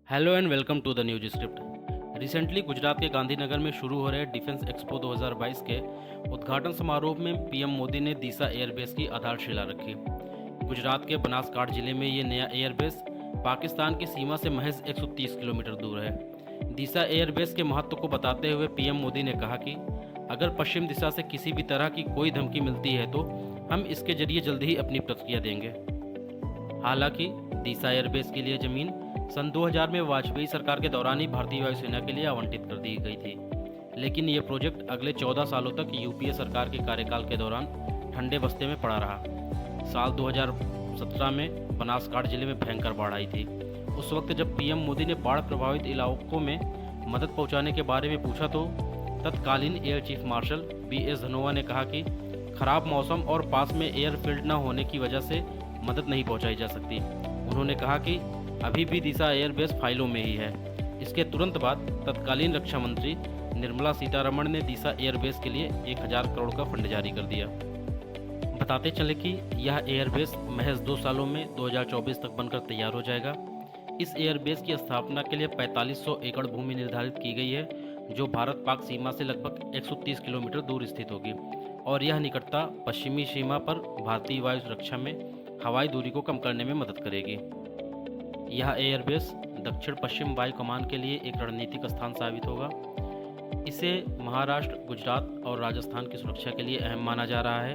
Hello and welcome to the news script. Recently Gujarat के गांधीनगर में शुरू हो रहे डिफेंस एक्सपो 2022 के उद्घाटन समारोह में पीएम मोदी ने दीसा एयरबेस की आधारशिला रखी। गुजरात के बनासकांठा जिले में ये नया एयरबेस पाकिस्तान की सीमा से महज 130 किलोमीटर दूर है। दीसा एयरबेस के महत्व को बताते हुए पीएम मोदी ने कहा कि अगर पश्चिम दिशा से किसी भी तरह की कोई धमकी मिलती है तो हम इसके जरिए जल्द ही अपनी प्रतिक्रिया देंगे। हालांकि दीसा एयरबेस के लिए जमीन सन 2000 में वाजपेयी सरकार के दौरान ही भारतीय वायुसेना के लिए आवंटित कर दी गई थी, लेकिन ये प्रोजेक्ट अगले 14 सालों तक यूपीए सरकार के कार्यकाल के दौरान ठंडे बस्ते में पड़ा रहा। साल 2017 में बनासकांठा जिले में भयंकर बाढ़ आई थी। उस वक्त जब पीएम मोदी ने बाढ़ प्रभावित इलाकों में मदद पहुंचाने के बारे में पूछा तो तत्कालीन air chief marshal BS Dhanoa ने कहा कि खराब मौसम और पास में एयरफील्ड न होने की वजह से मदद नहीं पहुंचाई जा सकती। उन्होंने कहा कि अभी भी दीसा एयरबेस फाइलों में ही है। इसके तुरंत बाद तत्कालीन रक्षा मंत्री निर्मला सीतारमण ने दीसा एयरबेस के लिए 1000 करोड़ का फंड जारी कर दिया। बताते चले कि यह एयरबेस महज 2 सालों में 2024 तक बनकर तैयार हो जाएगा। इस एयरबेस की स्थापना के लिए 4500 एकड़ भूमि निर्धारित की गई है, जो भारत पाक सीमा से लगभग 130 किलोमीटर दूर स्थित होगी और यह निकटता पश्चिमी सीमा पर भारतीय वायु सुरक्षा में हवाई दूरी को कम करने में मदद करेगी। यह एयरबेस दक्षिण पश्चिम वायु कमान के लिए एक रणनीतिक स्थान साबित होगा। इसे महाराष्ट्र, गुजरात और राजस्थान की सुरक्षा के लिए अहम माना जा रहा है।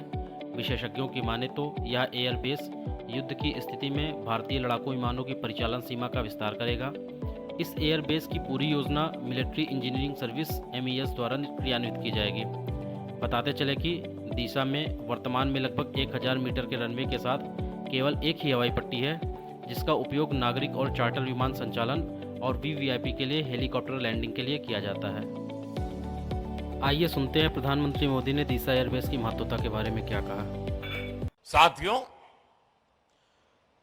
विशेषज्ञों की माने तो यह एयरबेस युद्ध की स्थिति में भारतीय लड़ाकू विमानों की परिचालन सीमा का विस्तार करेगा। इस एयरबेस की पूरी योजना मिलिट्री इंजीनियरिंग सर्विस MES द्वारा क्रियान्वित की जाएगी। बताते चले कि दीसा में वर्तमान में लगभग 1000 मीटर के रनवे के साथ केवल एक ही हवाई पट्टी है, जिसका उपयोग नागरिक और चार्टर विमान संचालन और VVIP के लिए हेलीकॉप्टर लैंडिंग के लिए किया जाता है। आइए सुनते हैं प्रधानमंत्री मोदी ने दीसा एयरबेस की महत्वता के बारे में क्या कहा। साथियों,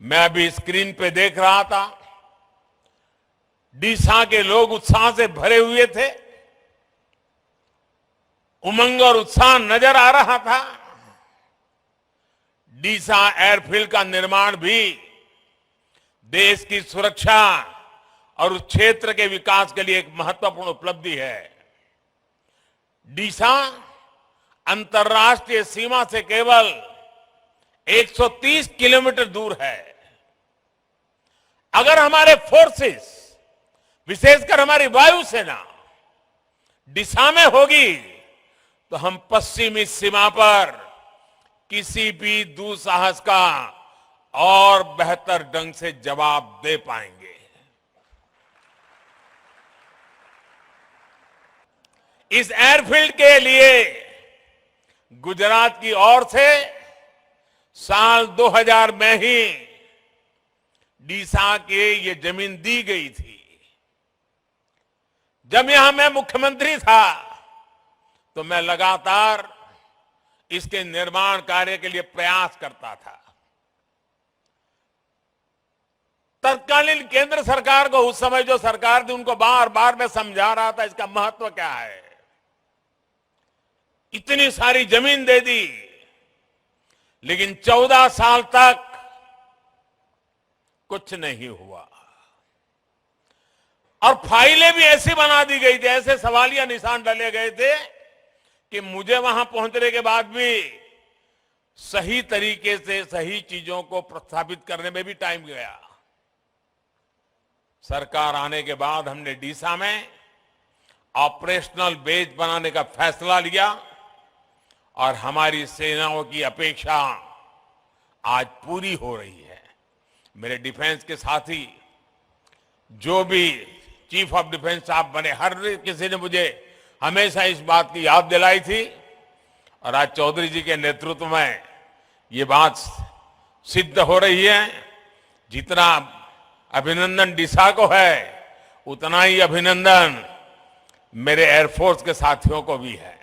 मैं अभी स्क्रीन पे देख रहा था, डीसा के लोग उत्साह से भरे हुए थे, उमंग और उत्साह नजर आ रहा था। डीसा एयरफील्ड का निर्माण भी देश की सुरक्षा और उस क्षेत्र के विकास के लिए एक महत्वपूर्ण उपलब्धि है। डीसा अंतर्राष्ट्रीय सीमा से केवल 130 किलोमीटर दूर है। अगर हमारे फोर्सेस, विशेषकर हमारी वायुसेना डीसा में होगी तो हम पश्चिमी सीमा पर किसी भी दुस्साहस का और बेहतर ढंग से जवाब दे पाएंगे। इस एयरफील्ड के लिए गुजरात की ओर से साल 2000 में ही डीसा के ये जमीन दी गई थी। जब यहां मैं मुख्यमंत्री था तो मैं लगातार इसके निर्माण कार्य के लिए प्रयास करता था। तत्कालीन केंद्र सरकार को, उस समय जो सरकार थी, उनको बार बार मैं समझा रहा था इसका महत्व क्या है। इतनी सारी जमीन दे दी, लेकिन 14 साल तक कुछ नहीं हुआ और फाइलें भी ऐसी बना दी गई थी, ऐसे सवालिया निशान डाले गए थे कि मुझे वहां पहुंचने के बाद भी सही तरीके से सही चीजों को प्रस्थापित करने में भी टाइम गया। सरकार आने के बाद हमने डीसा में ऑपरेशनल बेस बनाने का फैसला लिया और हमारी सेनाओं की अपेक्षा आज पूरी हो रही है। मेरे डिफेंस के साथी, जो भी चीफ ऑफ डिफेंस साहब बने, हर किसी ने मुझे हमेशा इस बात की याद दिलाई थी और आज चौधरी जी के नेतृत्व में ये बात सिद्ध हो रही है। जितना अभिनंदन डीसा को है, उतना ही अभिनंदन मेरे एयरफोर्स के साथियों को भी है।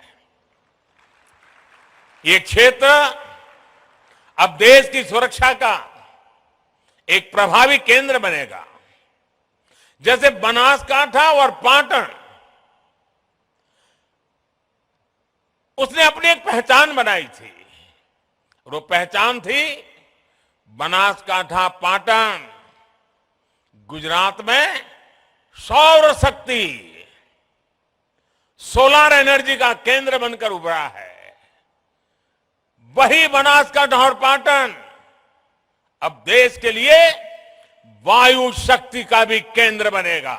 ये क्षेत्र अब देश की सुरक्षा का एक प्रभावी केंद्र बनेगा। जैसे बनासकांठा और पाटन, उसने अपनी एक पहचान बनाई थी। वो पहचान थी बनासकांठा, पाटन गुजरात में सौर शक्ति, सोलर एनर्जी का केंद्र बनकर उभरा है। वही बनासकांठा और पाटन अब देश के लिए वायु शक्ति का भी केंद्र बनेगा।